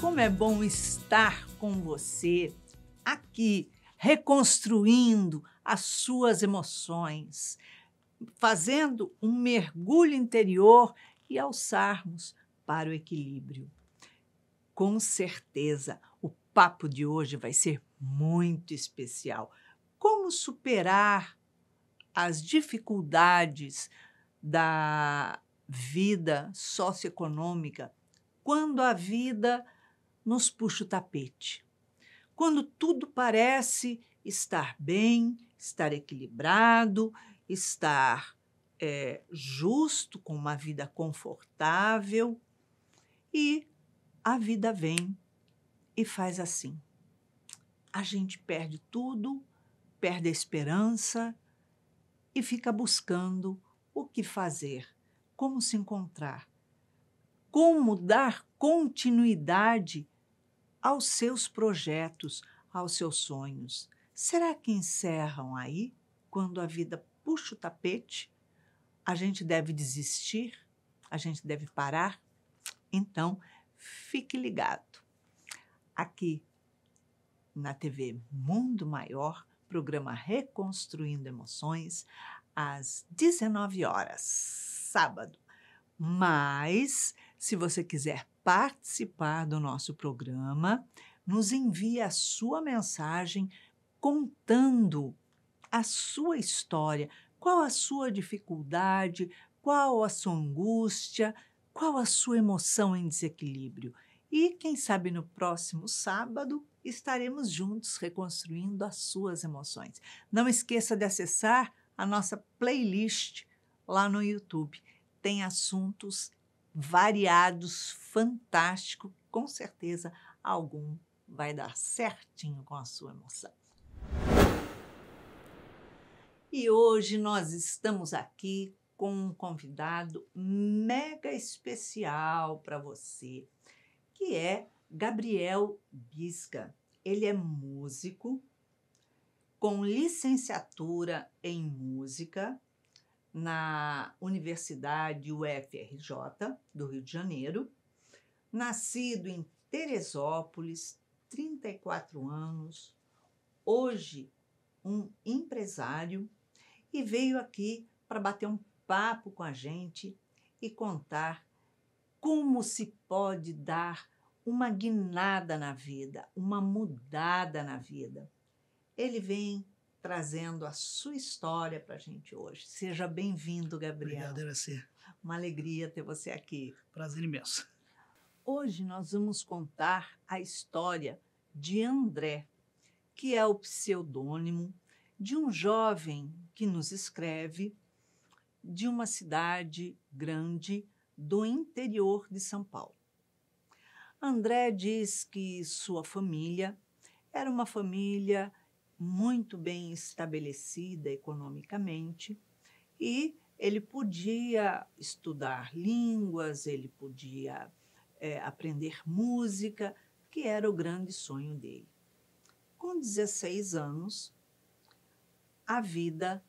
como é bom estar com você aqui, reconstruindo as suas emoções, fazendo um mergulho interior e alçarmos para o equilíbrio. Com certeza, o papo de hoje vai ser muito especial. Como superar as dificuldades da vida socioeconômica quando a vida nos puxa o tapete? Quando tudo parece estar bem, estar equilibrado, estar justo, com uma vida confortável, e a vida vem e faz assim. A gente perde tudo, perde a esperança e fica buscando o que fazer, como se encontrar, como dar continuidade aos seus projetos, aos seus sonhos. Será que encerram aí, quando a vida puxa o tapete? A gente deve desistir? A gente deve parar? Então, fique ligado. Aqui na TV Mundo Maior, programa Reconstruindo Emoções, às 19 horas, sábado. Mas, se você quiser participar do nosso programa, nos envie a sua mensagem contando a sua história, qual a sua dificuldade, qual a sua angústia, qual a sua emoção em desequilíbrio. E, quem sabe, no próximo sábado estaremos juntos reconstruindo as suas emoções. Não esqueça de acessar a nossa playlist lá no YouTube. Tem assuntos variados, fantásticos. Com certeza, algum vai dar certinho com a sua emoção. E hoje nós estamos aqui com um convidado mega especial para você, que é Gabriel Bisca. Ele é músico com licenciatura em música na Universidade UFRJ, do Rio de Janeiro, nascido em Teresópolis, 34 anos, hoje um empresário, e veio aqui para bater um papo com a gente e contar como se pode dar uma guinada na vida, uma mudada na vida. Ele vem trazendo a sua história para a gente hoje. Seja bem-vindo, Gabriel. Obrigado, Iracê. Uma alegria ter você aqui. Prazer imenso. Hoje nós vamos contar a história de André, que é o pseudônimo de um jovem que nos escreve de uma cidade grande do interior de São Paulo. André diz que sua família era uma família muito bem estabelecida economicamente e ele podia estudar línguas, ele podia aprender música, que era o grande sonho dele. Com 16 anos, a vida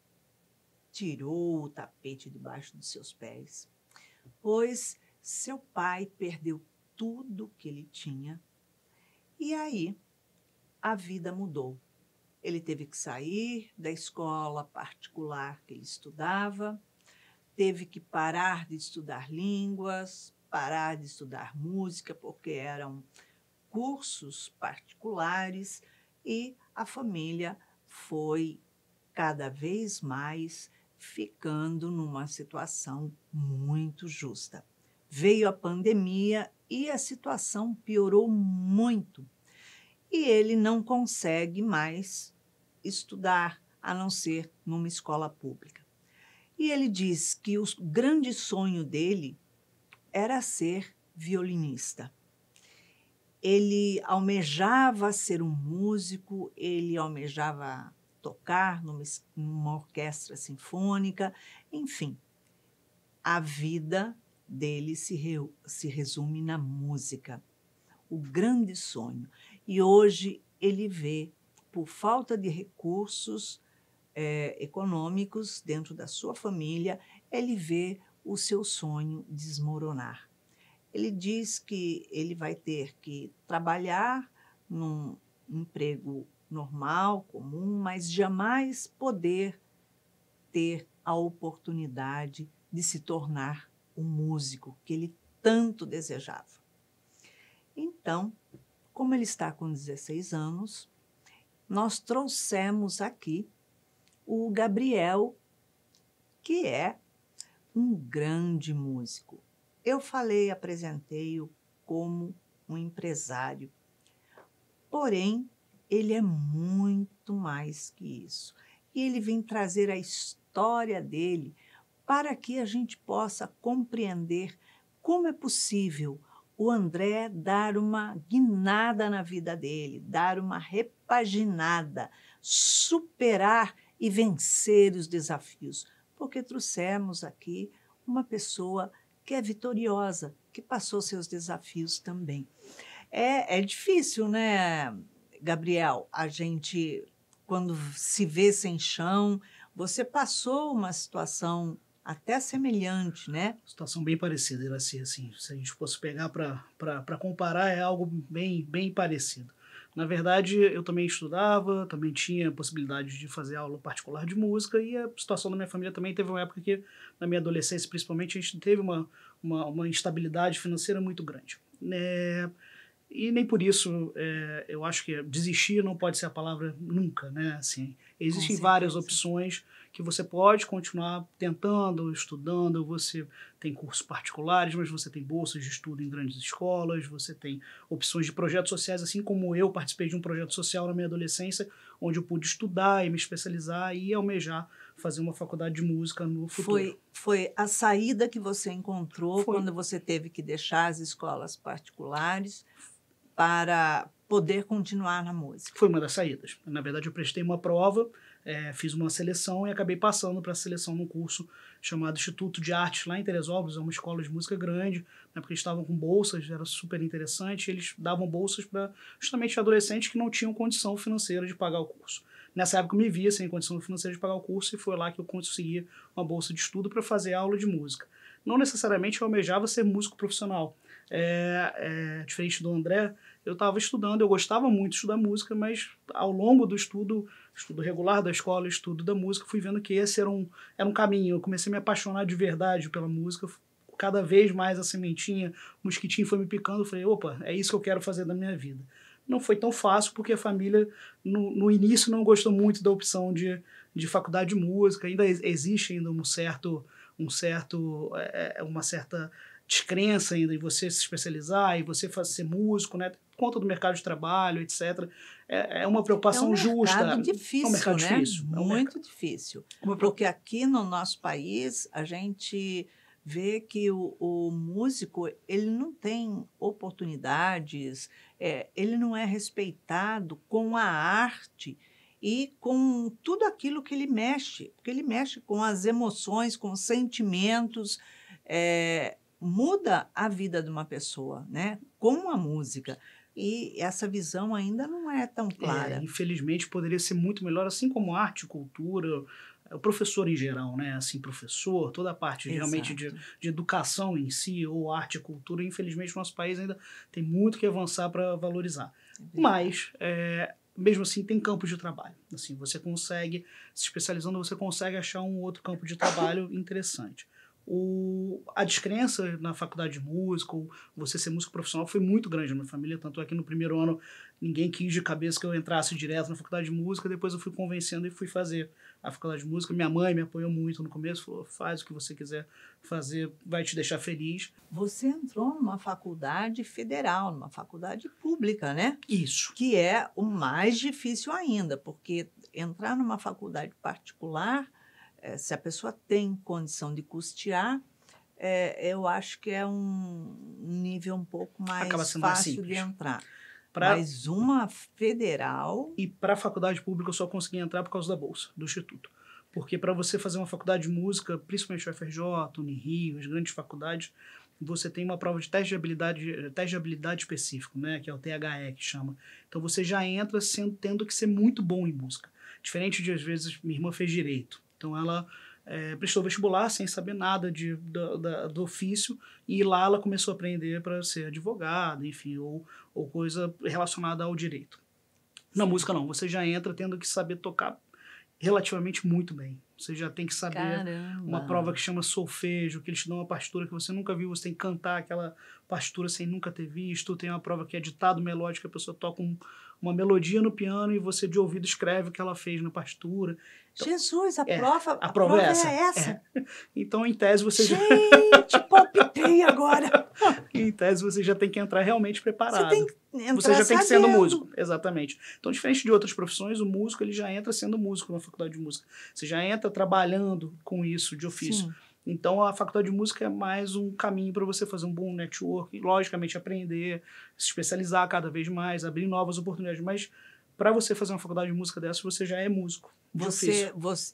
tirou o tapete debaixo dos seus pés, pois seu pai perdeu tudo que ele tinha e aí a vida mudou. Ele teve que sair da escola particular que ele estudava, teve que parar de estudar línguas, parar de estudar música, porque eram cursos particulares, e a família foi cada vez mais ficando numa situação muito justa. Veio a pandemia e a situação piorou muito. E ele não consegue mais estudar, a não ser numa escola pública. E ele diz que o grande sonho dele era ser violinista. Ele almejava ser um músico, ele almejava tocar numa orquestra sinfônica, enfim. A vida dele se resume na música, o grande sonho. E hoje ele vê, por falta de recursos econômicos dentro da sua família, ele vê o seu sonho desmoronar. ele diz que ele vai ter que trabalhar num emprego normal, comum, mas jamais poder ter a oportunidade de se tornar um músico que ele tanto desejava. Então, como ele está com 16 anos, nós trouxemos aqui o Gabriel, que é um grande músico. Eu falei, apresentei-o como um empresário, porém, ele é muito mais que isso. E ele vem trazer a história dele para que a gente possa compreender como é possível o André dar uma guinada na vida dele, dar uma repaginada, superar e vencer os desafios, porque trouxemos aqui uma pessoa que é vitoriosa, que passou seus desafios também. É difícil, né, Gabriel? A gente, quando se vê sem chão, você passou uma situação até semelhante, né? Situação bem parecida, Iraci, assim, se a gente fosse pegar para comparar, é algo bem parecido. Na verdade, eu também estudava, também tinha possibilidade de fazer aula particular de música, e a situação da minha família também teve uma época que, na minha adolescência principalmente, a gente teve uma instabilidade financeira muito grande. E nem por isso eu acho que desistir não pode ser a palavra nunca, né? Assim, existem várias opções que você pode continuar tentando, estudando. Você tem cursos particulares, mas você tem bolsas de estudo em grandes escolas, você tem opções de projetos sociais, assim como eu participei de um projeto social na minha adolescência, onde eu pude estudar e me especializar e almejar fazer uma faculdade de música no futuro. Foi a saída que você encontrou Foi. quando você teve que deixar as escolas particulares para poder continuar na música? Foi uma das saídas. Na verdade, eu prestei uma prova, fiz uma seleção e acabei passando para a seleção num curso chamado Instituto de Artes, lá em Teresópolis, é uma escola de música grande, né, porque eles estavam com bolsas, era super interessante, eles davam bolsas para justamente adolescentes que não tinham condição financeira de pagar o curso. Nessa época eu me via sem condição financeira de pagar o curso e foi lá que eu consegui uma bolsa de estudo para fazer aula de música. Não necessariamente eu almejava ser músico profissional. Diferente do André, eu estava estudando, eu gostava muito de estudar música, mas ao longo do estudo regular da escola, estudo da música, fui vendo que esse era um caminho. Eu comecei a me apaixonar de verdade pela música, cada vez mais a sementinha, o mosquitinho foi me picando, eu falei, opa, é isso que eu quero fazer da minha vida. Não foi tão fácil, porque a família, no início, não gostou muito da opção de faculdade de música, ainda existe ainda uma certa descrença ainda em você se especializar e você ser músico, né? Por conta do mercado de trabalho, etc. É uma preocupação justa. É um mercado difícil, é um mercado né? difícil. Muito difícil. Porque aqui no nosso país, a gente vê que o músico ele não tem oportunidades, ele não é respeitado com a arte e com tudo aquilo que ele mexe, porque ele mexe com as emoções, com os sentimentos, muda a vida de uma pessoa, né? Com a música. E essa visão ainda não é tão clara. Infelizmente, poderia ser muito melhor, assim como arte, cultura, o professor em geral, né? Assim, professor, toda a parte realmente de educação em si, ou arte e cultura, infelizmente, o nosso país ainda tem muito que avançar para valorizar. Mas, mesmo assim, tem campos de trabalho. Assim, você consegue, se especializando, você consegue achar um outro campo de trabalho interessante. A descrença na faculdade de música, ou você ser músico profissional, foi muito grande na minha família, tanto é que no primeiro ano ninguém quis de cabeça que eu entrasse direto na faculdade de música, depois eu fui convencendo e fui fazer a faculdade de música. Minha mãe me apoiou muito no começo, falou, faz o que você quiser fazer, vai te deixar feliz. Você entrou numa faculdade federal, numa faculdade pública, né? Isso. Que é o mais difícil ainda, porque entrar numa faculdade particular, se a pessoa tem condição de custear, eu acho que é um nível um pouco mais fácil de entrar. Mas uma federal... E para a faculdade pública eu só consegui entrar por causa da bolsa, do Instituto. Porque para você fazer uma faculdade de música, principalmente o FRJ, Unirio, as grandes faculdades, você tem uma prova de teste de habilidade específico, né, que é o THE que chama. Então você já entra tendo que ser muito bom em música. Diferente de, às vezes, minha irmã fez direito. Então ela prestou vestibular sem saber nada do ofício, e lá ela começou a aprender para ser advogada, enfim, ou coisa relacionada ao direito. Na música não, você já entra tendo que saber tocar relativamente muito bem. Você já tem que saber uma prova que chama solfejo, que eles te dão uma partitura que você nunca viu, você tem que cantar aquela partitura sem nunca ter visto. Tem uma prova que é ditado melódico, a pessoa toca uma melodia no piano e você de ouvido escreve o que ela fez na partitura. Então, Jesus, a prova é essa? Então, em tese, você Gente, palpitei agora. Em tese, você já tem que entrar realmente preparado. Você tem que entrar Você já tem que ser sabendo. músico, exatamente. Então, diferente de outras profissões, o músico ele já entra sendo músico na faculdade de música. Você já entra trabalhando com isso de ofício. Sim. Então, a faculdade de música é mais um caminho para você fazer um bom network, e, logicamente, aprender, se especializar cada vez mais, abrir novas oportunidades. Mas, para você fazer uma faculdade de música dessa, você já é músico.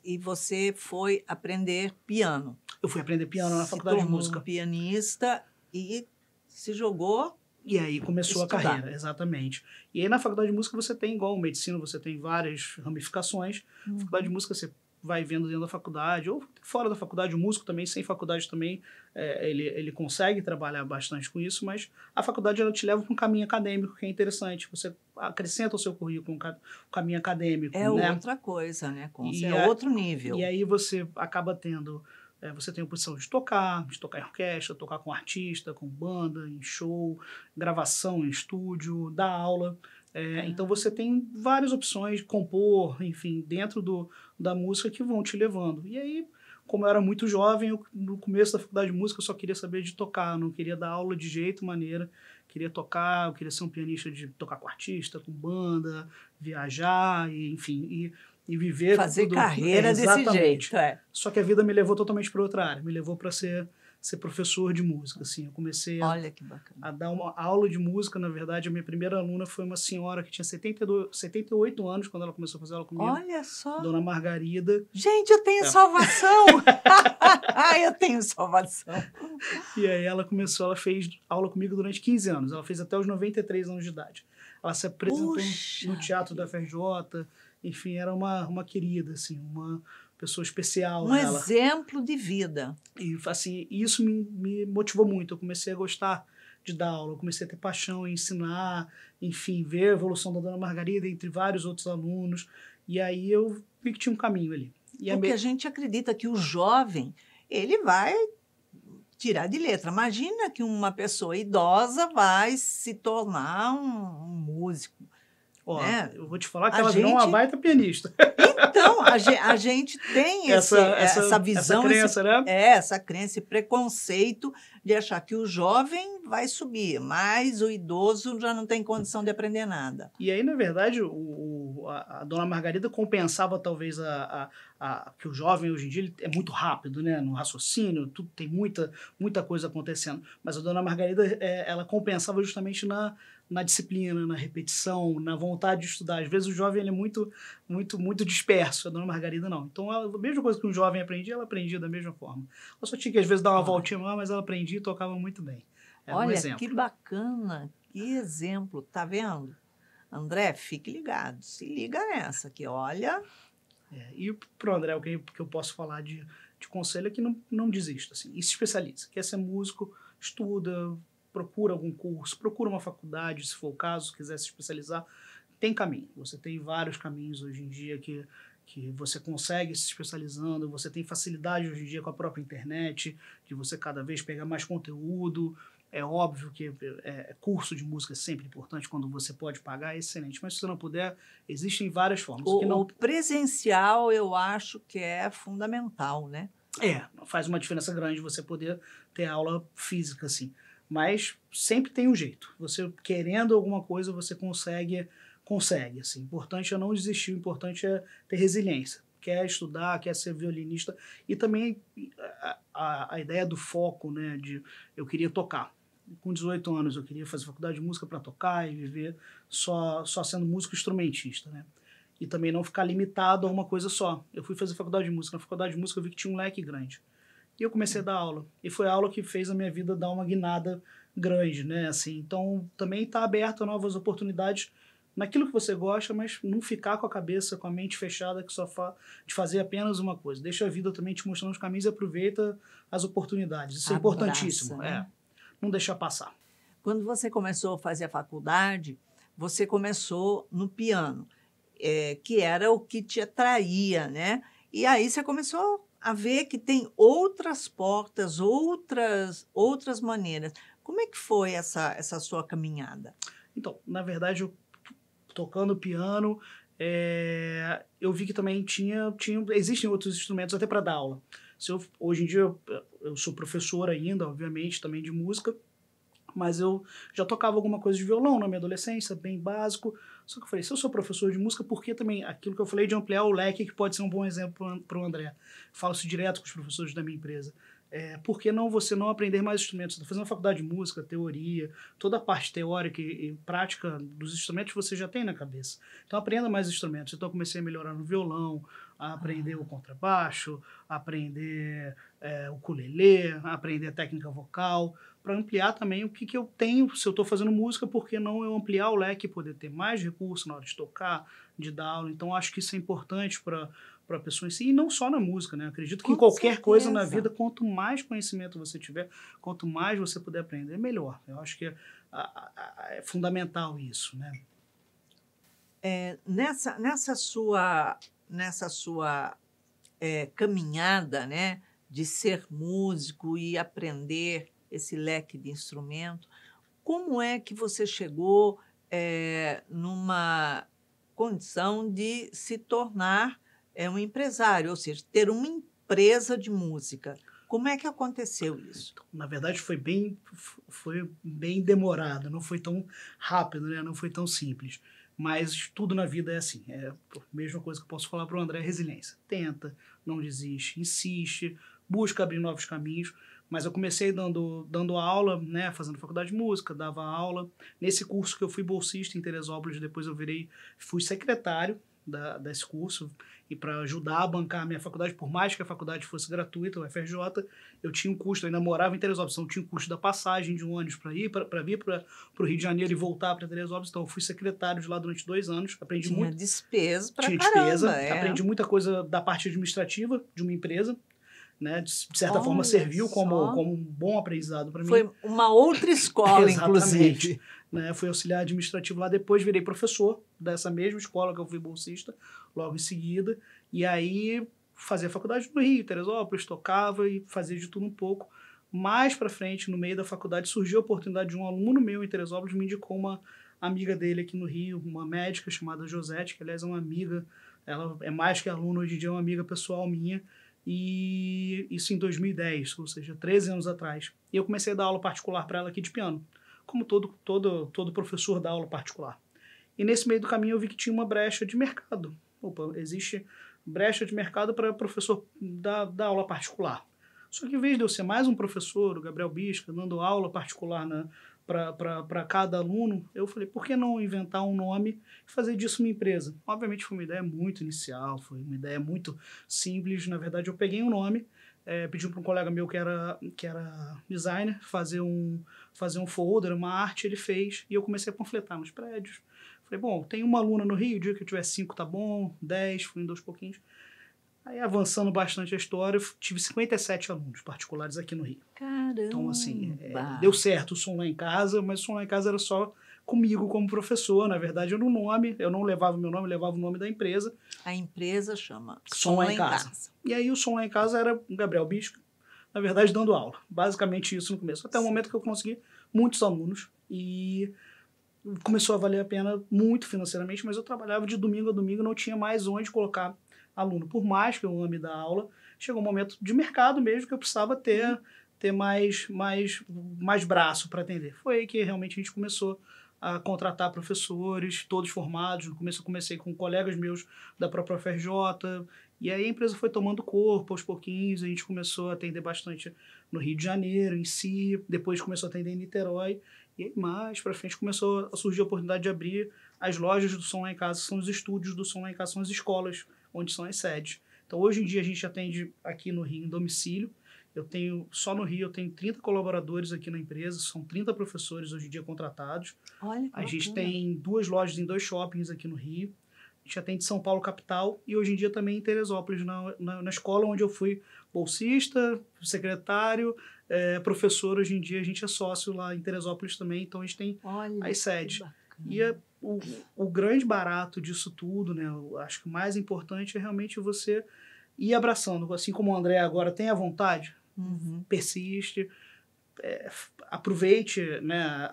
E você foi aprender piano. Eu fui aprender piano na faculdade de música. Um pianista e se jogou. E aí começou a carreira, exatamente. E aí na faculdade de música você tem, igual medicina, você tem várias ramificações. Na faculdade de música você vai vendo dentro da faculdade, ou fora da faculdade, o músico também, sem faculdade também, ele consegue trabalhar bastante com isso, mas a faculdade ela te leva para um caminho acadêmico que é interessante. Você acrescenta o seu currículo um caminho acadêmico. É outra coisa, né? É outro nível. E aí você acaba tendo... Você tem a opção de tocar em orquestra, tocar com artista, com banda, em show, gravação em estúdio, dar aula. Então você tem várias opções de compor, enfim, dentro da música que vão te levando. E aí, como eu era muito jovem, no começo da faculdade de música eu só queria saber de tocar, não queria dar aula de jeito, maneira. Queria tocar, eu queria ser um pianista de tocar com artista, com banda, viajar, enfim, e viver... Fazer carreira desse jeito, Só que a vida me levou totalmente para outra área, me levou para ser professor de música, assim. Eu comecei Olha que bacana. a dar uma aula de música. Na verdade, a minha primeira aluna foi uma senhora que tinha 78 anos quando ela começou a fazer aula comigo. Olha só. Dona Margarida. Gente, eu tenho salvação! Eu tenho salvação. E aí ela fez aula comigo durante 15 anos. Ela fez até os 93 anos de idade. Ela se apresentou no teatro da FRJ. Enfim, era uma querida, assim, uma pessoa especial. Um exemplo de vida. E, assim, isso me motivou muito. Eu comecei a gostar de dar aula, eu comecei a ter paixão em ensinar, enfim, ver a evolução da Dona Margarida entre vários outros alunos. E aí eu vi que tinha um caminho ali. Porque a gente acredita que o jovem, ele vai tirar de letra. Imagina que uma pessoa idosa vai se tornar um músico. Eu vou te falar que ela virou uma baita pianista. Então, a gente tem essa visão, essa crença, né? Essa crença e preconceito de achar que o jovem vai subir, mas o idoso já não tem condição de aprender nada. E aí, na verdade, a Dona Margarida compensava talvez que o jovem hoje em dia ele é muito rápido, né? No raciocínio, tudo tem muita coisa acontecendo. Mas a Dona Margarida, ela compensava justamente na disciplina, na repetição, na vontade de estudar. Às vezes o jovem ele é muito disperso, a Dona Margarida não. Então, a mesma coisa que um jovem aprendia, ela aprendia da mesma forma. Ela só tinha que, às vezes, dar uma voltinha lá, mas ela aprendia e tocava muito bem. Olha, um exemplo. Que bacana, que exemplo, tá vendo? André, fique ligado, se liga nessa, que olha... E pro André, o que eu posso falar de conselho é que não desista, assim, e se especialize. Quer ser músico, estuda, procura algum curso, procura uma faculdade, se for o caso, quiser se especializar, tem caminho. Você tem vários caminhos hoje em dia que você consegue se especializando, você tem facilidade hoje em dia com a própria internet, de você cada vez pegar mais conteúdo. É óbvio que curso de música é sempre importante, quando você pode pagar, é excelente. Mas se você não puder, existem várias formas. O presencial eu acho que é fundamental, né? Faz uma diferença grande você poder ter aula física, assim. Mas sempre tem um jeito. Você querendo alguma coisa, você consegue. Assim. O importante é não desistir, o importante é ter resiliência. Quer estudar, quer ser violinista. E também a ideia do foco, né? Eu queria tocar. Com 18 anos eu queria fazer faculdade de música para tocar e viver só sendo músico instrumentista, né? E também não ficar limitado a uma coisa só. Eu fui fazer faculdade de música. Na faculdade de música eu vi que tinha um leque grande. E eu comecei a dar aula. E foi a aula que fez a minha vida dar uma guinada grande, né? Assim, então, também está aberto a novas oportunidades naquilo que você gosta, mas não ficar com a cabeça, com a mente fechada, que só de fazer apenas uma coisa. Deixa a vida também te mostrando os caminhos e aproveita as oportunidades. Isso é importantíssimo. Né? Não deixar passar. Quando você começou a fazer a faculdade, você começou no piano, que era o que te atraía, né? E aí você começou a ver que tem outras portas, outras maneiras. Como é que foi essa sua caminhada? Então, na verdade, eu tocando piano, eu vi que também existem outros instrumentos até para dar aula. Hoje em dia eu sou professor ainda, obviamente, também de música, mas eu já tocava alguma coisa de violão na minha adolescência, bem básico. Só que eu falei, se eu sou professor de música, por que também aquilo que eu falei de ampliar o leque, que pode ser um bom exemplo para o André? Falo isso direto com os professores da minha empresa. Por que não você não aprender mais instrumentos? Você está fazendo faculdade de música, teoria, toda a parte teórica e prática dos instrumentos você já tem na cabeça. Então aprenda mais instrumentos. Então eu comecei a melhorar no violão, a aprender o contrabaixo, a aprender o ukulele, a aprender a técnica vocal, para ampliar também o que eu tenho. Se eu estou fazendo música, por que não eu ampliar o leque e poder ter mais recursos na hora de tocar, de dar aula? Então acho que isso é importante para a pessoa em si, e não só na música, né? Acredito que em qualquer coisa na vida, quanto mais conhecimento você tiver, quanto mais você puder aprender, melhor. Eu acho que é fundamental isso, né? Nessa sua caminhada, né, de ser músico e aprender esse leque de instrumento, como é que você chegou numa condição de se tornar um empresário, ou seja, ter uma empresa de música? Como é que aconteceu isso? Na verdade, foi bem demorado, não foi tão rápido, né? Não foi tão simples. Mas tudo na vida é assim. A mesma coisa que eu posso falar para o André é resiliência. Tenta, não desiste, insiste, busca abrir novos caminhos. Mas eu comecei dando aula, né, fazendo faculdade de música, dava aula. Nesse curso que eu fui bolsista em Teresópolis, depois eu fui secretário desse curso, e para ajudar a bancar a minha faculdade, por mais que a faculdade fosse gratuita, o FRJ, eu tinha um custo, eu ainda morava em Teresópolis, então eu tinha um custo da passagem de um ônibus para vir para o Rio de Janeiro e voltar para Teresópolis, então eu fui secretário de lá durante 2 anos, aprendi muito. Tinha despesa para caramba. Tinha despesa, aprendi muita coisa da parte administrativa de uma empresa, né? De certa forma serviu como um bom aprendizado para mim. Foi uma outra escola, inclusive. Né? Fui auxiliar administrativo lá, depois virei professor dessa mesma escola que eu fui bolsista, logo em seguida, e aí fazia faculdade no Rio, Teresópolis, tocava e fazia de tudo um pouco. Mais para frente, no meio da faculdade, surgiu a oportunidade de um aluno meu em Teresópolis, me indicou uma amiga dele aqui no Rio, uma médica chamada Josete, que aliás é uma amiga, ela é mais que aluna, hoje em dia é uma amiga pessoal minha, e isso em 2010, ou seja, 13 anos atrás. E eu comecei a dar aula particular para ela aqui de piano, como todo professor dá aula particular. E nesse meio do caminho eu vi que tinha uma brecha de mercado. Existe brecha de mercado para professor dar aula particular. Só que em vez de eu ser mais um professor, o Gabriel Bisca, dando aula particular para cada aluno, eu falei, por que não inventar um nome e fazer disso uma empresa? Obviamente foi uma ideia muito inicial, foi uma ideia muito simples. Na verdade, eu peguei um nome, pedi para um colega meu que era designer fazer um folder, uma arte, ele fez, e eu comecei a panfletar nos prédios. Falei, bom, tem uma aluna no Rio, o dia que eu tiver 5 tá bom, 10, fui indo aos pouquinhos. Aí, avançando bastante a história, eu tive 57 alunos particulares aqui no Rio. Caramba! Então, assim, deu certo o Som Lá em Casa, mas o Som Lá em Casa era só comigo como professor. Na verdade, eu não levava o meu nome, eu levava o nome da empresa. A empresa chama Som Lá em Casa. E aí, o Som Lá em Casa era o Gabriel Bisca, na verdade, dando aula. Basicamente isso no começo. Até o momento que eu consegui muitos alunos e começou a valer a pena muito financeiramente, mas eu trabalhava de domingo a domingo, não tinha mais onde colocar aluno. Por mais que eu ame dar aula, chegou um momento de mercado mesmo que eu precisava ter mais braço para atender. Foi aí que realmente a gente começou a contratar professores, todos formados. No começo eu comecei com colegas meus da própria FRJ, e aí a empresa foi tomando corpo aos pouquinhos, a gente começou a atender bastante no Rio de Janeiro em si, depois começou a atender em Niterói, e aí mais para frente começou a surgir a oportunidade de abrir as lojas do Som Lá em Casa, que são os estúdios do Som Lá em Casa, são as escolas onde são as sedes. Então hoje em dia a gente atende aqui no Rio em domicílio, Só no Rio, eu tenho 30 colaboradores aqui na empresa, são 30 professores hoje em dia contratados. Olha, A gente tem 2 lojas em 2 shoppings aqui no Rio. A gente atende São Paulo capital e hoje em dia também em Teresópolis, na escola onde eu fui bolsista, secretário, professor. Hoje em dia a gente é sócio lá em Teresópolis também, então a gente tem as sedes. E o grande barato disso tudo, né? Eu acho que o mais importante é realmente você ir abraçando. Assim como o André agora tem a vontade, persiste, aproveite, né?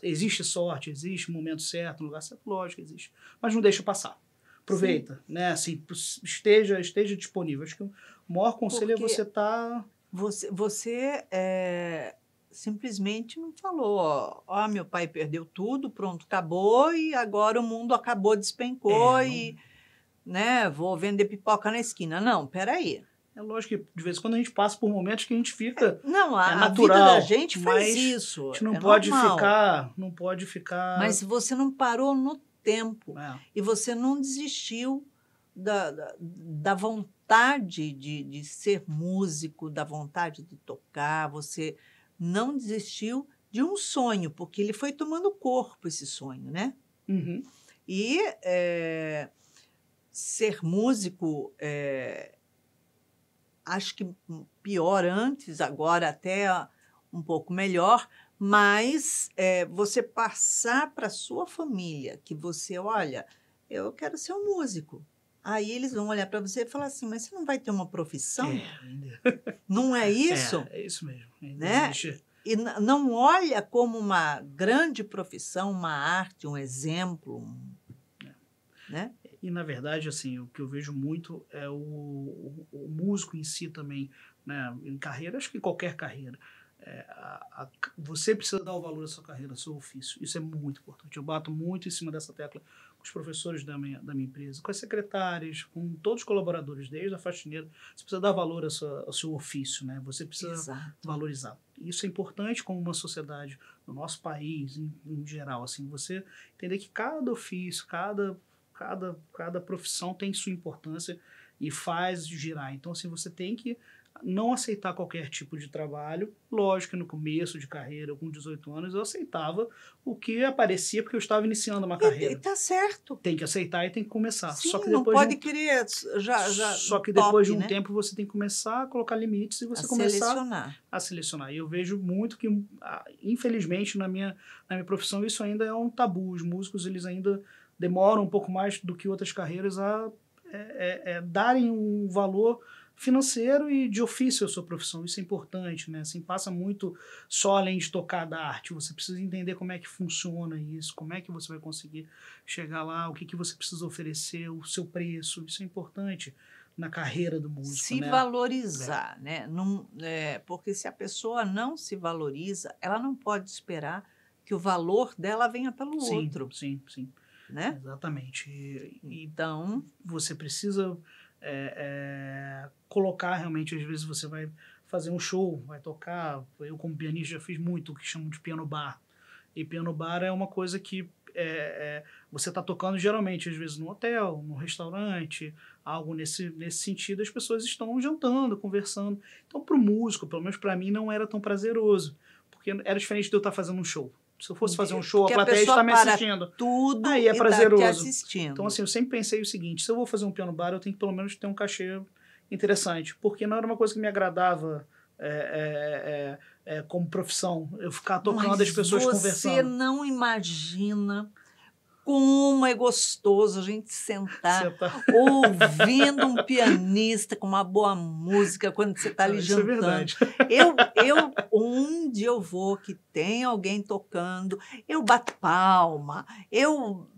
Existe sorte, existe momento certo, no lugar certo, lógico, existe. Mas não deixa passar. Aproveita, né? Assim, esteja disponível. Acho que o maior conselho é você estar... Você simplesmente não falou, ó, meu pai perdeu tudo, pronto, acabou, e agora o mundo acabou, despencou, e né, vou vender pipoca na esquina. Não, peraí. É lógico que de vez em quando a gente passa por momentos que a gente fica... Não, a natural, vida da gente faz isso. A gente não pode ficar... Mas você não parou no tempo. E você não desistiu da vontade de ser músico, da vontade de tocar. Você não desistiu de um sonho, porque ele foi tomando corpo, esse sonho, né? E ser músico... acho que pior antes, agora até um pouco melhor, mas você passar para a sua família que você, olha, eu quero ser um músico. Aí eles vão olhar para você e falar assim, mas você não vai ter uma profissão? Não é isso? É isso mesmo. Né? E não olha como uma grande profissão, uma arte, um exemplo, né? E, na verdade, assim, o que eu vejo muito é o músico em si também, né? Em carreira, acho que em qualquer carreira. Você precisa dar o valor à sua carreira, ao seu ofício. Isso é muito importante. Eu bato muito em cima dessa tecla com os professores da minha empresa, com as secretárias, com todos os colaboradores, desde a faxineira. Você precisa dar valor ao seu ofício, né? Você precisa valorizar. Isso é importante como uma sociedade, no nosso país, em geral. Assim, você entender que cada ofício, cada profissão tem sua importância e faz girar. Então, assim, você tem que não aceitar qualquer tipo de trabalho. Lógico que no começo de carreira, com 18 anos, eu aceitava o que aparecia porque eu estava iniciando uma carreira. E tá certo. Tem que aceitar e tem que começar. Sim, só que não pode querer Só que depois de um tempo você tem que começar a colocar limites e você começar a selecionar. E eu vejo muito que, infelizmente, na minha profissão, isso ainda é um tabu. Os músicos, eles ainda demoram um pouco mais do que outras carreiras a darem um valor financeiro e de ofício à sua profissão. Isso é importante, né? Assim, passa muito só além de tocar da arte. Você precisa entender como é que funciona isso, como é que você vai conseguir chegar lá, o que você precisa oferecer, o seu preço. Isso é importante na carreira do músico. Se valorizar, né? Não, porque se a pessoa não se valoriza, ela não pode esperar que o valor dela venha pelo outro. Sim. Né? Exatamente. Então, você precisa colocar realmente, às vezes você vai fazer um show, vai tocar. Eu, como pianista, já fiz muito o que chamam de piano bar. E piano bar é uma coisa que você está tocando geralmente, às vezes, no hotel, no restaurante, algo nesse sentido. As pessoas estão jantando, conversando. Então, para o músico, pelo menos para mim, não era tão prazeroso, porque era diferente de eu estar fazendo um show. Se eu fosse fazer um show, a plateia está me assistindo. Tudo aí é prazeroso. Tá te assistindo. Então, assim, eu sempre pensei o seguinte: se eu vou fazer um piano bar, eu tenho que pelo menos ter um cachê interessante, porque não era uma coisa que me agradava como profissão, eu ficar tocando as pessoas conversando. Você não imagina como é gostoso a gente sentar ouvindo um pianista com uma boa música quando você está ali jantando. Isso é verdade. Onde eu vou que tem alguém tocando, eu bato palma, eu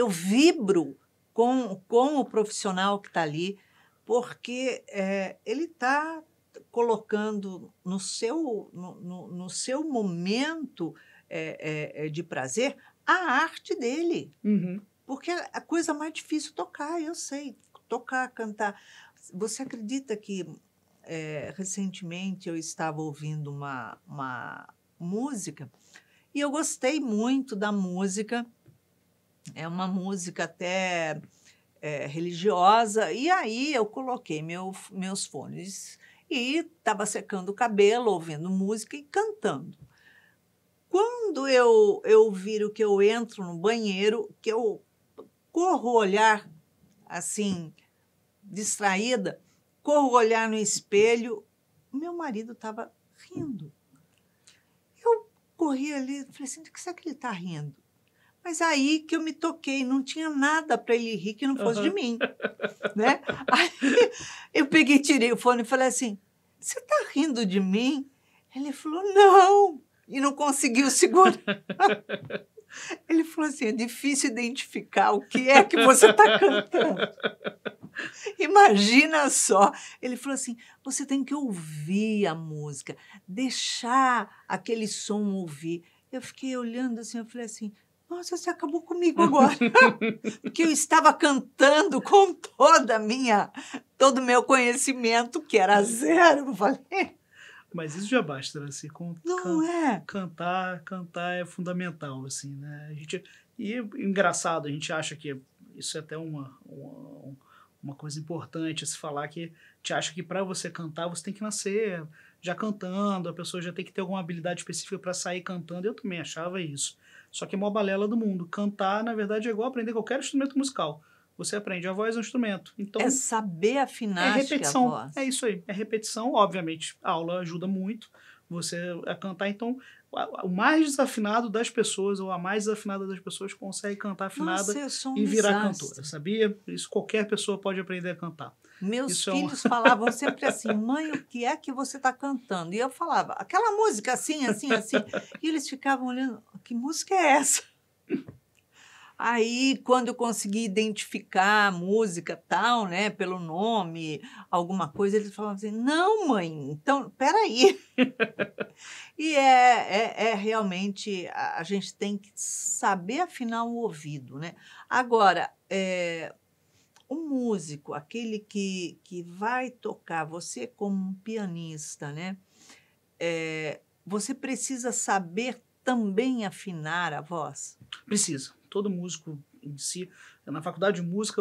vibro com o profissional que está ali, porque ele está colocando no seu momento de prazer a arte dele. Porque é a coisa mais difícil tocar, eu sei. Tocar, cantar. Você acredita que recentemente eu estava ouvindo uma música e eu gostei muito da música. É uma música até religiosa. E aí eu coloquei meus fones. e estava secando o cabelo, ouvindo música e cantando. Quando eu viro que eu entro no banheiro, que eu corro o olhar, assim, distraída, corro o olhar no espelho, meu marido estava rindo. Eu corri ali, falei assim, do que será que ele está rindo? Mas aí que eu me toquei, não tinha nada para ele rir que não fosse de mim, né? Aí eu peguei, tirei o fone e falei assim, você está rindo de mim? Ele falou, não, e não conseguiu segurar. Ele falou assim, é difícil identificar o que é que você está cantando. Imagina só. Ele falou assim, você tem que ouvir a música, deixar aquele som ouvir. Eu fiquei olhando assim, eu falei assim, nossa, você acabou comigo agora. Porque eu estava cantando com todo o meu conhecimento, que era zero. Eu falei, Mas isso já basta, né? Assim, não é? Cantar é fundamental, assim, né? E engraçado, a gente acha que isso é até uma coisa importante a se falar, que a gente acha que para você cantar, você tem que nascer já cantando, a pessoa já tem que ter alguma habilidade específica para sair cantando. Eu também achava isso. Só que é uma balela do mundo. Cantar, na verdade, é igual aprender qualquer instrumento musical. Você aprende a voz é um instrumento. Então, É saber afinar é repetição. a voz. É isso aí. É repetição. Obviamente, a aula ajuda muito você a cantar. Então, o mais desafinado das pessoas, ou a mais desafinada das pessoas, consegue cantar afinada. Nossa, eu sou um e virar desastre. cantora, sabia? Isso qualquer pessoa pode aprender a cantar. Meus Isso filhos falavam sempre assim, mãe, o que é que você está cantando? E eu falava, aquela música assim, assim, assim. E eles ficavam olhando, que música é essa? Aí, quando eu consegui identificar a música tal, né, pelo nome, alguma coisa, eles falavam assim, não, mãe, então, peraí. E realmente, a gente tem que saber afinar o ouvido, né? Agora, o músico, aquele que vai tocar, você como um pianista, né? Você precisa saber também afinar a voz? Precisa. Todo músico em si. Na faculdade de música,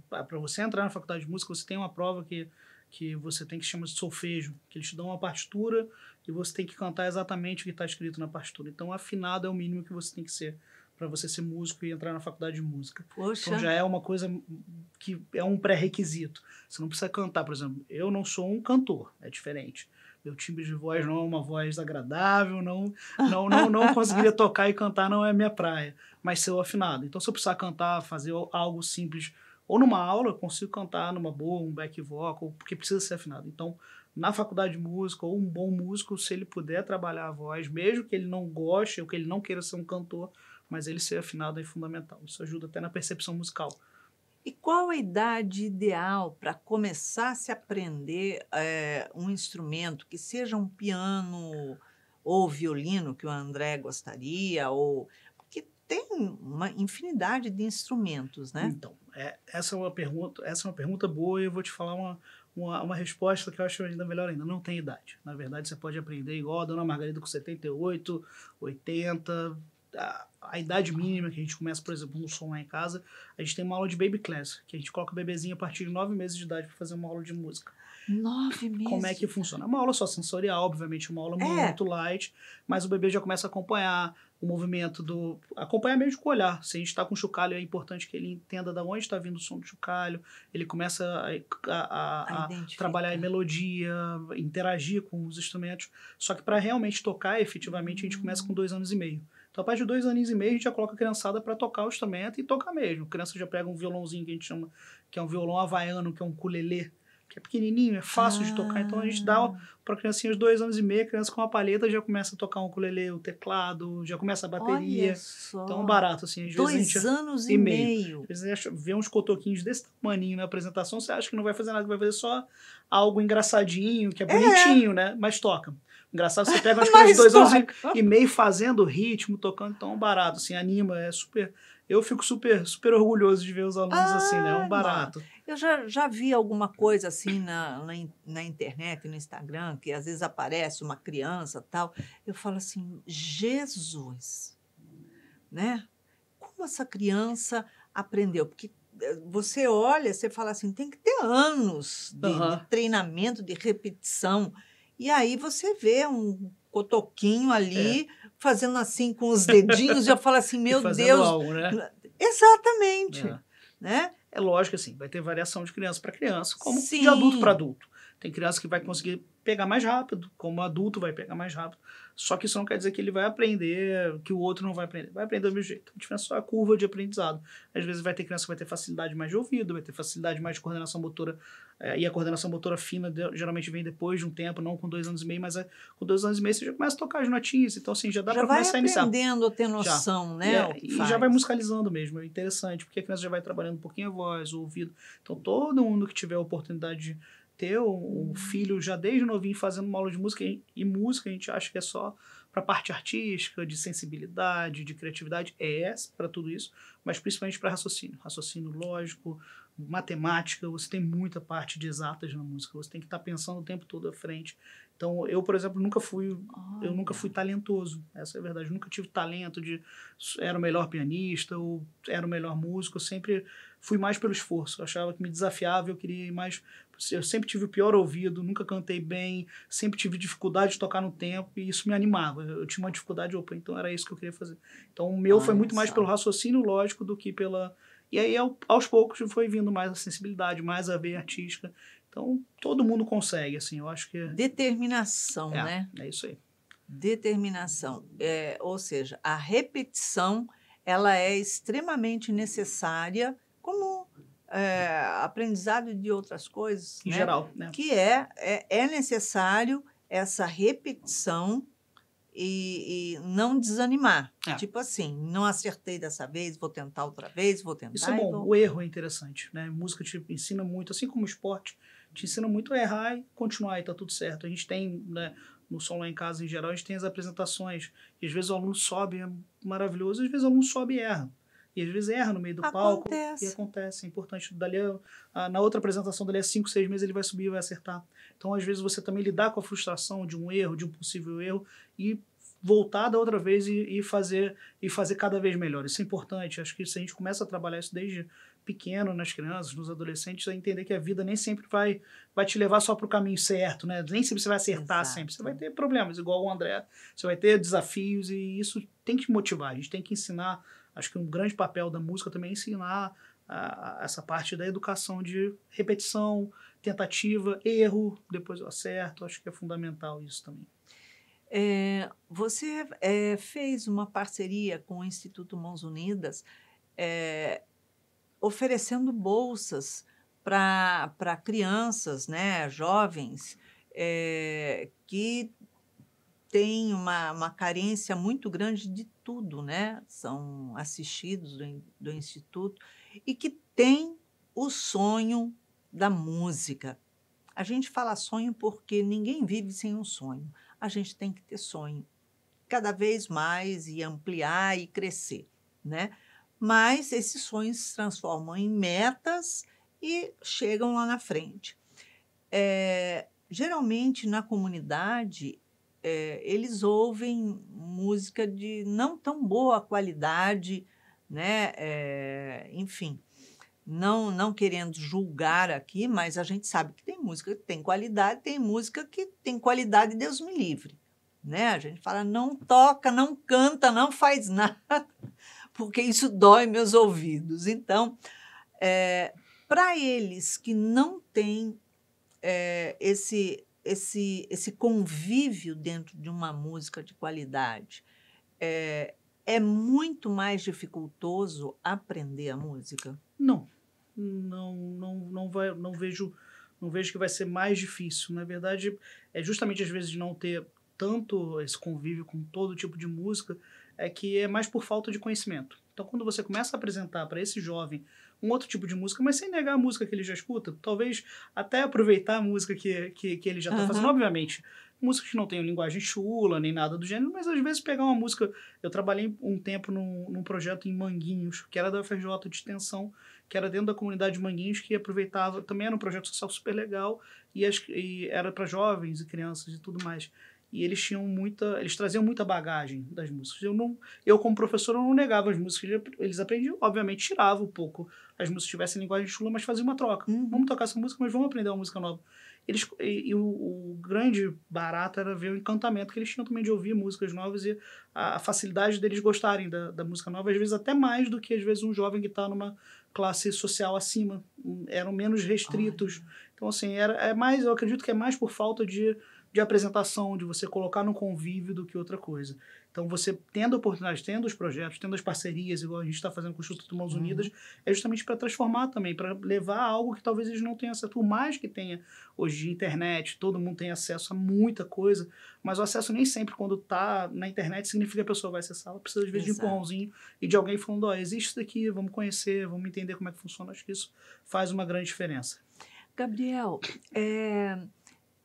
para você entrar na faculdade de música, você tem uma prova que você tem que chama de solfejo, que eles te dão uma partitura e você tem que cantar exatamente o que está escrito na partitura. Então, afinado é o mínimo que você tem que ser para você ser músico e entrar na faculdade de música. Poxa. Então, já é uma coisa que é um pré-requisito. Você não precisa cantar, por exemplo. Eu não sou um cantor, é diferente. Meu timbre de voz não é uma voz agradável, não conseguiria tocar e cantar, não é minha praia, mas ser afinado. Então, se eu precisar cantar, fazer algo simples, ou numa aula, eu consigo cantar numa boa, um back vocal, porque precisa ser afinado. Então, na faculdade de música, ou um bom músico, se ele puder trabalhar a voz, mesmo que ele não goste, ou que ele não queira ser um cantor, mas ele ser afinado é fundamental. Isso ajuda até na percepção musical. E qual a idade ideal para começar a se aprender um instrumento, que seja um piano ou violino, que o André gostaria, porque tem uma infinidade de instrumentos, né? Então, essa é uma pergunta boa e eu vou te falar uma resposta que eu acho ainda melhor ainda. Não tem idade. Na verdade, você pode aprender igual a Dona Margarida com 78, 80... A idade mínima que a gente começa, por exemplo, no som lá em casa, a gente tem uma aula de baby class, que a gente coloca o bebezinho a partir de 9 meses de idade para fazer uma aula de música. 9 meses? Como é que funciona? Uma aula só sensorial, obviamente, uma aula muito light, mas o bebê já começa a acompanhar o movimento acompanhar mesmo com o olhar. Se a gente está com chocalho, é importante que ele entenda de onde está vindo o som do chocalho, ele começa a trabalhar em melodia, interagir com os instrumentos. Só que para realmente tocar efetivamente, a gente começa com 2 anos e meio. Então, a partir de 2 anos e meio, a gente já coloca a criançada para tocar o instrumento e tocar mesmo. A criança já pega um violãozinho que a gente chama, que é um violão havaiano, que é um ukulele, que é pequenininho, é fácil de tocar. Então, a gente dá para a criancinha de 2 anos e meio, a criança com uma palheta já começa a tocar um ukulele, o teclado, já começa a bateria. Olha só. Então, barato, assim. Às vezes 2 anos e meio. Às vezes vê uns cotoquinhos desse tamanho na apresentação, você acha que não vai fazer nada, vai fazer só algo engraçadinho, que é bonitinho, né? Mas toca. Engraçado, você pega umas coisas de 2 anos e meio fazendo ritmo, tocando tão barato, assim, anima, é super... Eu fico super orgulhoso de ver os alunos assim, né? É um barato. Eu já vi alguma coisa assim na internet, no Instagram, que às vezes aparece uma criança tal. Eu falo assim, Jesus, né? Como essa criança aprendeu? Porque você olha, você fala assim, tem que ter anos de treinamento, de repetição. E aí você vê um cotoquinho ali, fazendo assim com os dedinhos, e eu falo assim, meu Deus. Algo, né? Exatamente. Né? É lógico assim, vai ter variação de criança para criança, como Sim. de adulto para adulto. Tem criança que vai conseguir pegar mais rápido, como adulto vai pegar mais rápido. Só que isso não quer dizer que ele vai aprender, que o outro não vai aprender. Vai aprender do mesmo jeito. A diferença é só a curva de aprendizado. Às vezes vai ter criança que vai ter facilidade mais de ouvido, vai ter facilidade mais de coordenação motora. E a coordenação motora fina geralmente vem depois de um tempo, não com 2 anos e meio, mas com 2 anos e meio você já começa a tocar as notinhas. Então, assim, já dá para começar a iniciar. Já vai aprendendo a ter noção, né? E já vai musicalizando mesmo. É interessante, porque a criança já vai trabalhando um pouquinho a voz, o ouvido. Então, todo mundo que tiver a oportunidade de ter um filho já desde novinho fazendo uma aula de música, e música a gente acha que é só para a parte artística, de sensibilidade, de criatividade, para tudo isso, mas principalmente para raciocínio lógico, matemática. Você tem muita parte de exatas na música, você tem que estar pensando o tempo todo à frente. Então, eu, por exemplo, nunca fui talentoso, essa é a verdade. Eu nunca tive talento era o melhor pianista ou era o melhor músico. Eu sempre fui mais pelo esforço. Eu achava que me desafiava, eu queria ir mais. Eu sempre tive o pior ouvido, nunca cantei bem, sempre tive dificuldade de tocar no tempo e isso me animava. Eu tinha uma dificuldade, então era isso que eu queria fazer. Então, o meu foi muito mais pelo raciocínio lógico do que pela... E aí, aos poucos, foi vindo mais a sensibilidade, mais a veia artística. Então, todo mundo consegue, assim, eu acho que... Determinação, né? É isso aí. Determinação. Ou seja, a repetição, ela é extremamente necessária como aprendizado de outras coisas. Em geral, né? Que é necessário essa repetição e não desanimar. Tipo assim, não acertei dessa vez, vou tentar outra vez, vou tentar. Isso é bom, o erro é interessante, né? A música te ensina muito, assim como o esporte, te ensina muito a errar e continuar e tá tudo certo. A gente tem, né, no Som Lá em Casa, em geral, a gente tem as apresentações, e às vezes o aluno sobe, é maravilhoso, às vezes o aluno sobe e erra. E às vezes erra no meio do palco. E acontece. É importante. Na outra apresentação, dali a 5, 6 meses, ele vai subir e vai acertar. Então, às vezes, você também lidar com a frustração de um erro, de um possível erro, e voltar da outra vez e fazer cada vez melhor. Isso é importante. Acho que se a gente começa a trabalhar isso desde pequeno, nas crianças, nos adolescentes, a entender que a vida nem sempre vai te levar só para o caminho certo, né? Nem sempre você vai acertar. Exato. Sempre. Você vai ter problemas, igual o André. Você vai ter desafios e isso tem que motivar. A gente tem que ensinar. Acho que um grande papel da música também é ensinar essa parte da educação de repetição, tentativa, erro, depois eu acerto. Acho que é fundamental isso também. Você fez uma parceria com o Instituto Mãos Unidas, oferecendo bolsas para crianças, né, jovens, que têm uma carência muito grande de tudo, né? São assistidos do Instituto e que têm o sonho da música. A gente fala sonho porque ninguém vive sem um sonho. A gente tem que ter sonho cada vez mais e ampliar e crescer, né? Mas esses sonhos se transformam em metas e chegam lá na frente. Geralmente, na comunidade, eles ouvem música de não tão boa qualidade, né? Enfim, não querendo julgar aqui, mas a gente sabe que tem música que tem qualidade, tem música que tem qualidade, Deus me livre. Né? A gente fala, não toca, não canta, não faz nada, porque isso dói meus ouvidos. Então, para eles que não têm esse convívio dentro de uma música de qualidade, é muito mais dificultoso aprender a música? Não vejo que vai ser mais difícil. Na verdade, é justamente às vezes de não ter tanto esse convívio com todo tipo de música, que é mais por falta de conhecimento. Então, quando você começa a apresentar para esse jovem um outro tipo de música, mas sem negar a música que ele já escuta, talvez até aproveitar a música que ele já está fazendo, obviamente, músicas que não tenham linguagem chula, nem nada do gênero, mas às vezes pegar uma música... Eu trabalhei um tempo num projeto em Manguinhos, que era da UFRJ de extensão, que era dentro da comunidade de Manguinhos, que aproveitava... Também era um projeto social super legal, e era para jovens e crianças e tudo mais. e eles traziam muita bagagem das músicas. Eu como professor, eu não negava as músicas, eles aprendiam, obviamente tirava um pouco as músicas que tivessem linguagem chula, mas fazia uma troca. Vamos tocar essa música, mas vamos aprender uma música nova. O grande barato era ver o encantamento que eles tinham também de ouvir músicas novas e a facilidade deles gostarem da música nova, às vezes até mais do que às vezes um jovem que está numa classe social acima. Eram menos restritos. Então, assim, eu acredito que é mais por falta de apresentação, de você colocar no convívio do que outra coisa. Então, você tendo a oportunidade, tendo os projetos, tendo as parcerias, igual a gente está fazendo com o Instituto Mãos Unidas, é justamente para transformar também, para levar algo que talvez eles não tenham acesso. Por mais que tenha hoje internet, todo mundo tem acesso a muita coisa, mas o acesso nem sempre, quando está na internet, significa que a pessoa vai acessar. Ela precisa, às vezes, de um empurrãozinho e de alguém falando, existe isso daqui, vamos conhecer, vamos entender como é que funciona. Acho que isso faz uma grande diferença. Gabriel,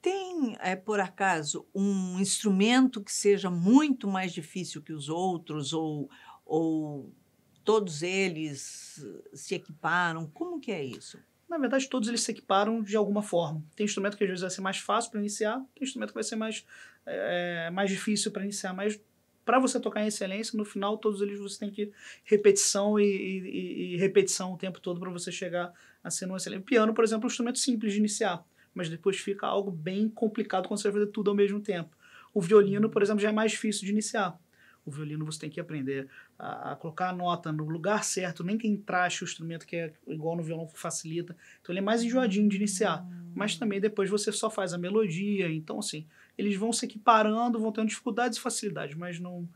tem, por acaso, um instrumento que seja muito mais difícil que os outros ou todos eles se equiparam? Como que é isso? Na verdade, todos eles se equiparam de alguma forma. Tem instrumento que às vezes vai ser mais fácil para iniciar, tem instrumento que vai ser mais difícil para iniciar, mas para você tocar em excelência, no final, todos eles você tem que repetição e repetição o tempo todo para você chegar a ser um excelente. Piano, por exemplo, é um instrumento simples de iniciar, mas depois fica algo bem complicado quando você vai fazer tudo ao mesmo tempo. O violino, por exemplo, já é mais difícil de iniciar. O violino você tem que aprender a colocar a nota no lugar certo, nem tem traste o instrumento que é igual no violão que facilita. Então ele é mais enjoadinho de iniciar, mas também depois você só faz a melodia. Então, assim, eles vão se equiparando, vão tendo dificuldades e facilidades, mas não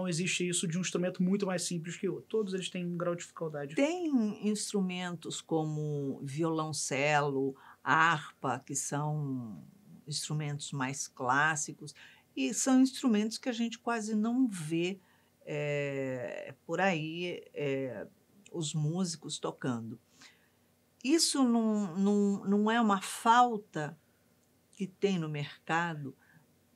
existe isso de um instrumento muito mais simples que o outro. Todos eles têm um grau de dificuldade. Tem instrumentos como violoncelo, harpa, que são instrumentos mais clássicos, e são instrumentos que a gente quase não vê por aí os músicos tocando. Isso não é uma falta que tem no mercado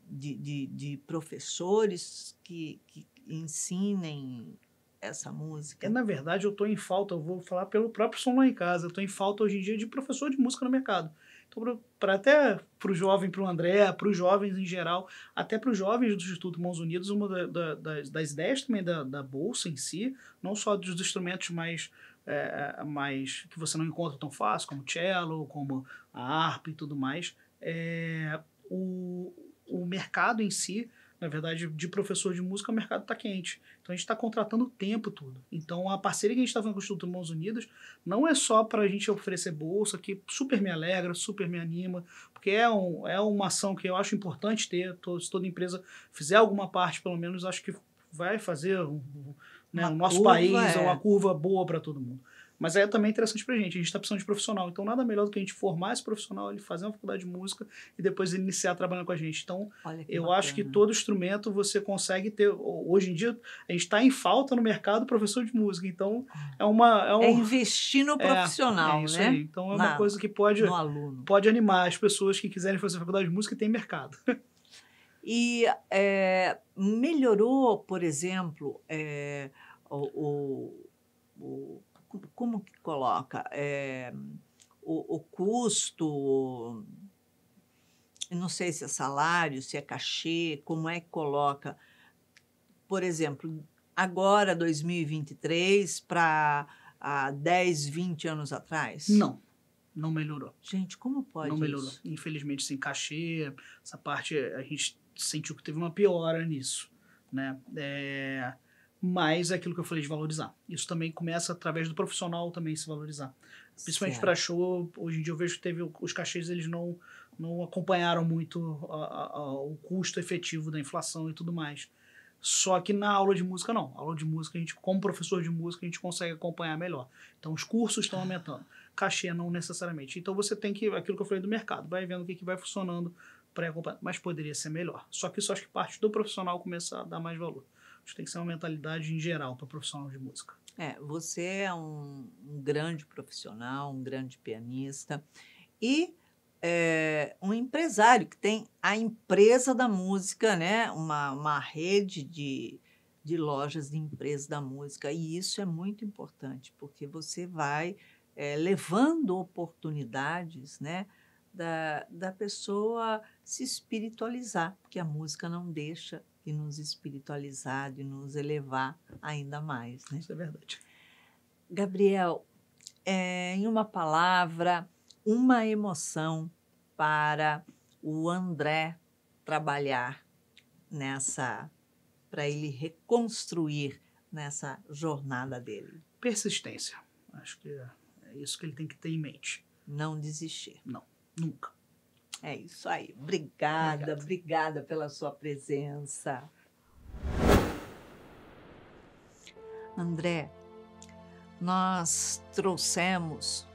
de professores que ensinem essa música? Na verdade, eu estou em falta, eu vou falar pelo próprio som lá em casa, eu estou em falta hoje em dia de professor de música no mercado. Então, até para o jovem, para o André, para os jovens em geral, até para os jovens do Instituto Mãos Unidas, uma das ideias também da Bolsa em si, não só dos instrumentos mais que você não encontra tão fácil, como cello, como a harpa e tudo mais, o mercado em si, na verdade, de professor de música, o mercado está quente. Então, a gente está contratando o tempo todo. Então, a parceria que a gente está fazendo com o Instituto Mãos Unidas não é só para a gente oferecer bolsa, que super me alegra, super me anima, porque é uma ação que eu acho importante ter. Se toda empresa fizer alguma parte, pelo menos, acho que vai fazer o nosso país uma curva boa para todo mundo. Mas é também interessante pra gente. A gente está precisando de profissional. Então, nada melhor do que a gente formar esse profissional, ele fazer uma faculdade de música e depois ele iniciar trabalhando com a gente. Então, eu acho que todo instrumento você consegue ter. Hoje em dia, a gente está em falta no mercado professor de música. Então, é investir no profissional, isso né? Aí. Então, é uma coisa que pode animar as pessoas que quiserem fazer faculdade de música e tem mercado. E melhorou, por exemplo, como que coloca? O custo, não sei se é salário, se é cachê, como é que coloca? Por exemplo, agora, 2023, para 10, 20 anos atrás? Não melhorou. Gente, como pode Não melhorou. isso? Infelizmente, sem cachê, essa parte a gente sentiu que teve uma piora nisso, né? Mas é aquilo que eu falei de valorizar. Isso também começa através do profissional também se valorizar. Principalmente para show, hoje em dia eu vejo que os cachês eles não acompanharam muito o custo efetivo da inflação e tudo mais. Só que na aula de música não. A aula de música, como professor de música, a gente consegue acompanhar melhor. Então os cursos estão aumentando. Cachê não necessariamente. Então você tem que, aquilo que eu falei do mercado, vai vendo o que vai funcionando para acompanhar. Mas poderia ser melhor. Só que isso acho que parte do profissional começar a dar mais valor. Acho que tem que ser uma mentalidade em geral para profissional de música. Você é um grande profissional, um grande pianista e um empresário que tem a empresa da música, né? Uma rede de lojas de empresas da música. E isso é muito importante, porque você vai levando oportunidades, né? da pessoa se espiritualizar, porque a música não deixa de nos espiritualizar, de nos elevar ainda mais, né? Isso é verdade. Gabriel, em uma palavra, uma emoção para o André trabalhar para ele reconstruir nessa jornada dele. Persistência. Acho que é isso que ele tem que ter em mente. Não desistir. Não, nunca. É isso aí. Obrigada pela sua presença. André, nós trouxemos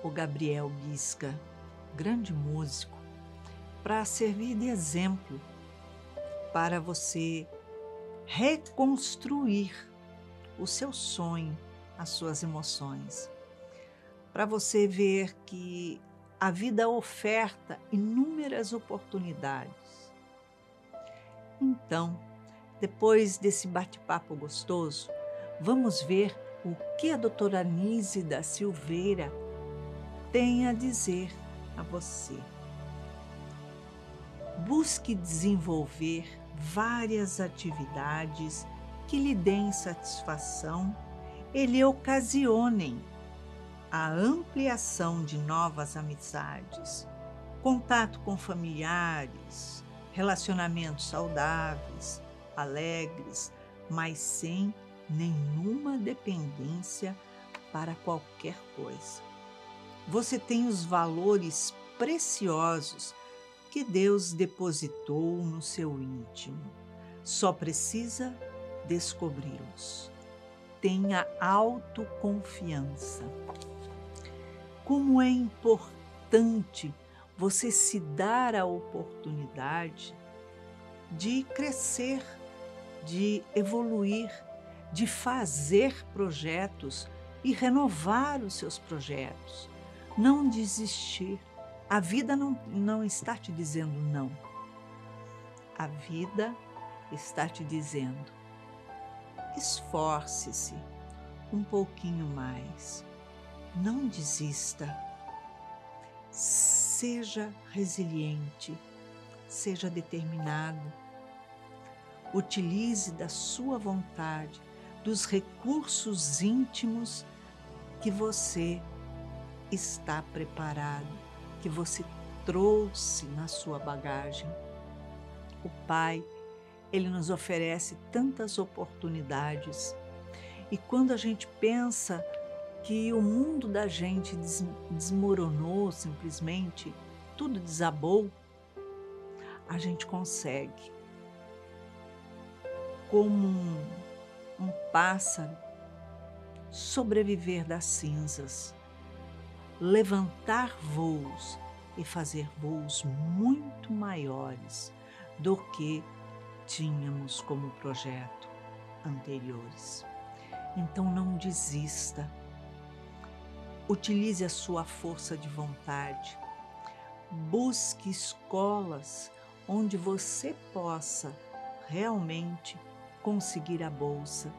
o Gabriel Bisca, grande músico, para servir de exemplo para você reconstruir o seu sonho, as suas emoções, para você ver que a vida oferta inúmeras oportunidades. Então, depois desse bate-papo gostoso, vamos ver o que a doutora Anísia da Silveira tem a dizer a você. Busque desenvolver várias atividades que lhe deem satisfação e lhe ocasionem a ampliação de novas amizades, contato com familiares, relacionamentos saudáveis, alegres, mas sem nenhuma dependência para qualquer coisa. Você tem os valores preciosos que Deus depositou no seu íntimo. Só precisa descobri-los. Tenha autoconfiança. Como é importante você se dar a oportunidade de crescer, de evoluir, de fazer projetos e renovar os seus projetos. Não desistir. A vida não está te dizendo não. A vida está te dizendo: esforce-se um pouquinho mais. Não desista. Seja resiliente, seja determinado. Utilize da sua vontade, dos recursos íntimos que você está preparado, que você trouxe na sua bagagem. O Pai, Ele nos oferece tantas oportunidades. E quando a gente pensa que o mundo da gente desmoronou simplesmente, tudo desabou, a gente consegue, como um pássaro, sobreviver das cinzas, levantar voos e fazer voos muito maiores do que tínhamos como projeto anteriores. Então não desista. Utilize a sua força de vontade. Busque escolas onde você possa realmente conseguir a bolsa.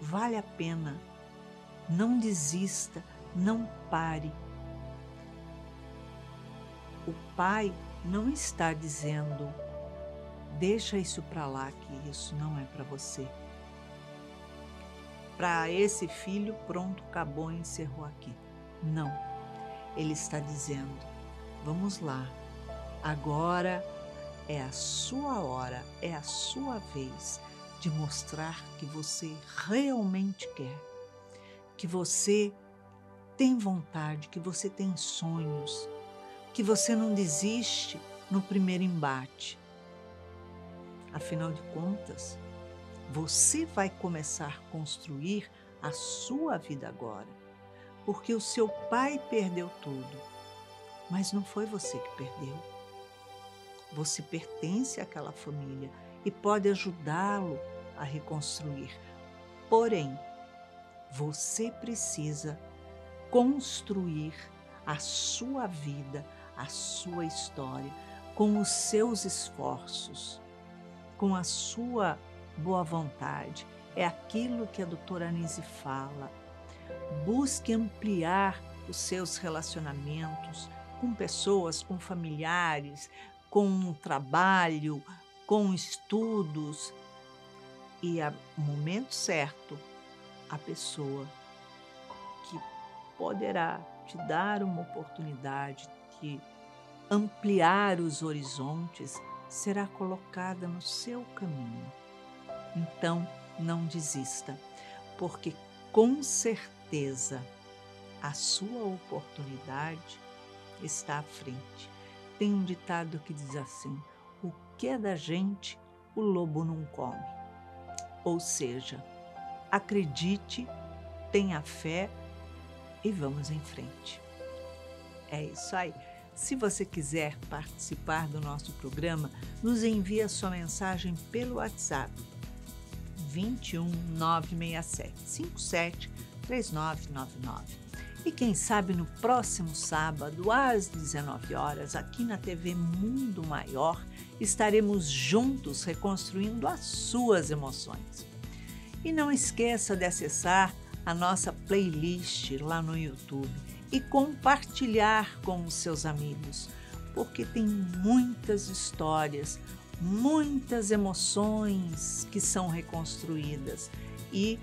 Vale a pena. Não desista, não pare. O Pai não está dizendo: deixa isso para lá, que isso não é para você. Para esse filho, pronto, acabou, encerrou aqui. Não. Ele está dizendo: vamos lá, agora é a sua hora, é a sua vez de mostrar que você realmente quer, que você tem vontade, que você tem sonhos, que você não desiste no primeiro embate. Afinal de contas, você vai começar a construir a sua vida agora, porque o seu pai perdeu tudo, mas não foi você que perdeu. Você pertence àquela família e pode ajudá-lo a reconstruir. Porém, você precisa construir a sua vida, a sua história, com os seus esforços, com a sua boa vontade. É aquilo que a doutora Anísia fala. Busque ampliar os seus relacionamentos com pessoas, com familiares, com um trabalho, com estudos. E no momento certo, a pessoa que poderá te dar uma oportunidade de ampliar os horizontes será colocada no seu caminho. Então, não desista, porque com certeza a sua oportunidade está à frente. Tem um ditado que diz assim: o que é da gente, o lobo não come. Ou seja, acredite, tenha fé e vamos em frente. É isso aí. Se você quiser participar do nosso programa, nos envie a sua mensagem pelo WhatsApp 21 967 57 3999. E quem sabe no próximo sábado, às 19 horas, aqui na TV Mundo Maior, estaremos juntos reconstruindo as suas emoções. E não esqueça de acessar a nossa playlist lá no YouTube e compartilhar com os seus amigos, porque tem muitas histórias, muitas emoções que são reconstruídas e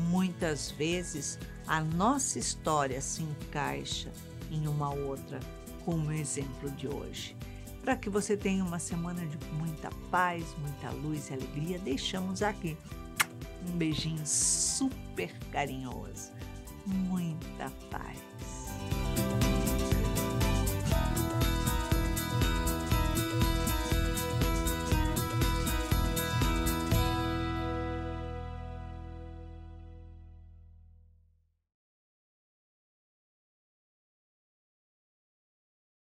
muitas vezes a nossa história se encaixa em uma outra, como o exemplo de hoje. Para que você tenha uma semana de muita paz, muita luz e alegria, deixamos aqui um beijinho super carinhoso. Muita paz.